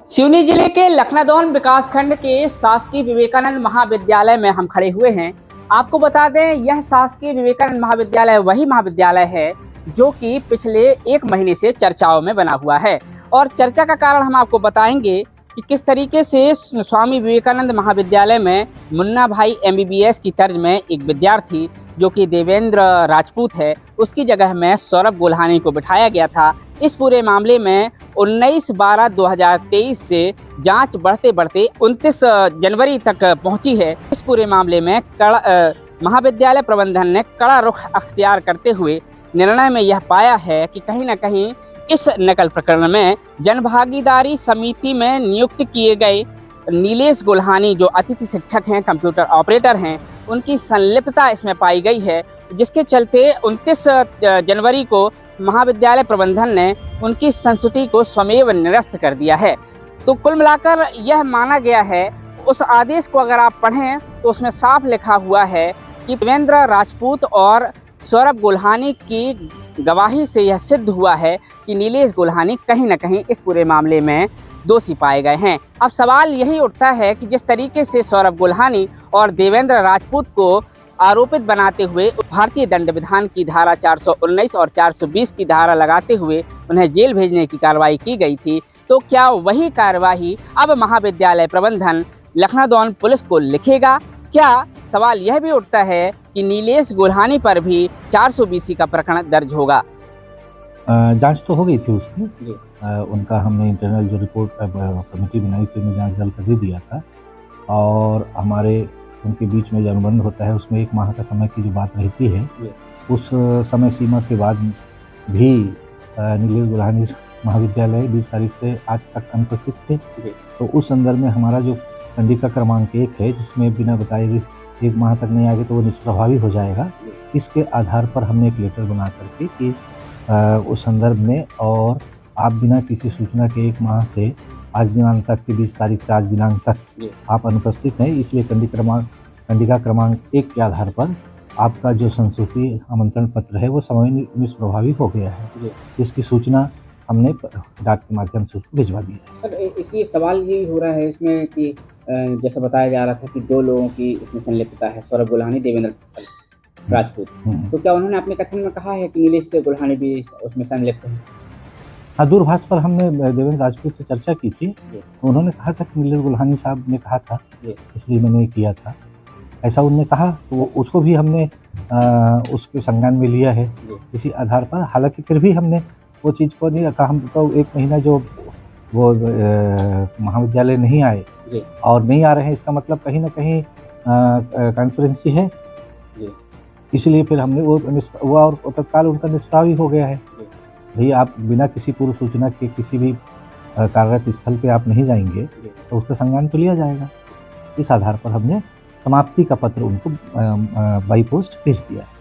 सिवनी जिले के लखनादौन विकासखंड के शासकीय विवेकानंद महाविद्यालय में हम खड़े हुए हैं। आपको बता दें, यह शासकीय विवेकानंद महाविद्यालय वही महाविद्यालय है जो कि पिछले एक महीने से चर्चाओं में बना हुआ है। और चर्चा का कारण हम आपको बताएंगे कि किस तरीके से स्वामी विवेकानंद महाविद्यालय में मुन्ना भाई MBBS की तर्ज में एक विद्यार्थी जो कि देवेंद्र राजपूत है, उसकी जगह में सौरभ गोल्हानी को बिठाया गया था। इस पूरे मामले में 19/12/2023 से जांच बढ़ते बढ़ते 29 जनवरी तक पहुंची है। इस पूरे मामले में महाविद्यालय प्रबंधन ने कड़ा रुख अख्तियार करते हुए निर्णय में यह पाया है कि कहीं न कहीं इस नकल प्रकरण में जनभागीदारी समिति में नियुक्त किए गए नीलेश गोल्हानी जो अतिथि शिक्षक हैं, कंप्यूटर ऑपरेटर हैं, उनकी संलिप्तता इसमें पाई गई है, जिसके चलते 29 जनवरी को महाविद्यालय प्रबंधन ने उनकी संस्तुति को स्वमेव निरस्त कर दिया है। तो कुल मिलाकर यह माना गया है, उस आदेश को अगर आप पढ़ें तो उसमें साफ लिखा हुआ है कि देवेंद्र राजपूत और सौरभ गोल्हानी की गवाही से यह सिद्ध हुआ है कि नीलेश गोल्हानी कहीं न कहीं इस पूरे मामले में दोषी पाए गए हैं। अब सवाल यही उठता है कि जिस तरीके से सौरभ गोल्हानी और देवेंद्र राजपूत को आरोपित बनाते हुए भारतीय दंड विधान की धारा 419 और 420 की धारा लगाते हुए उन्हें जेल भेजने की कार्रवाई की गई थी, तो क्या वही कार्यवाही अब महाविद्यालय प्रबंधन लखनादौन पुलिस को लिखेगा? क्या सवाल यह भी उठता है कि नीलेश गोल्हानी पर भी 420 का प्रकरण दर्ज होगा? जांच तो हो गई थी उसकी, उनका हमने इंटरनल जो रिपोर्ट कमेटी बनाई थी उन्हें जांच दल कर दे दिया था। और हमारे उनके बीच में जो अनुबंध होता है उसमें 1 माह का समय की जो बात रहती है, उस समय सीमा के बाद भी नीलेश गोल्हानी महाविद्यालय 20 तारीख से आज तक अनुपस्थित थे। तो उस संदर्भ में हमारा जो कंडिका क्रमांक 1 है, जिसमें बिना बताए 1 माह तक नहीं आगे तो वो निष्प्रभावी हो जाएगा, इसके आधार पर हमने एक लेटर बना करके कि उस संदर्भ में और आप बिना किसी सूचना के 1 माह से आज दिनांक तक की 20 तारीख से आज दिनांक तक आप अनुपस्थित हैं, इसलिए कंडिका क्रमांक 1 के आधार पर आपका जो संस्तुति आमंत्रण पत्र है वो समय निष्प्रभावी हो गया है। इसकी सूचना हमने डाक के माध्यम से उसको भिजवा दिया है। इसलिए सवाल यही हो रहा है इसमें कि जैसा बताया जा रहा था कि 2 लोगों की इसमें संलिप्तता है, सौरभ गोल्हानी, देवेंद्र राजपूत। तो क्या उन्होंने अपने कथन में कहा है कि नीलेश गोल्हानी भी उसमें संलिप्त है? हाँ, दूरभाष पर हमने देवेंद्र राजपूत से चर्चा की थी, तो उन्होंने कहा था कि नीलेश गोल्हानी साहब ने कहा था इसलिए मैंने किया था, ऐसा उन्होंने कहा। तो उसको भी हमने उसके संज्ञान में लिया है इसी आधार पर। हालांकि फिर भी हमने वो चीज़ को नहीं रखा। हम तो 1 महीना जो वो महाविद्यालय नहीं आए और नहीं आ रहे हैं, इसका मतलब कहीं ना कहीं कॉन्फ्रेंसी है, इसलिए फिर हमने वो और तत्काल उनका निष्प्रभावी हो गया है। भैया, आप बिना किसी पूर्व सूचना के किसी भी कार्यरत स्थल पे आप नहीं जाएंगे तो उसका संज्ञान तो लिया जाएगा। इस आधार पर हमने समाप्ति का पत्र उनको बाई पोस्ट भेज दिया है।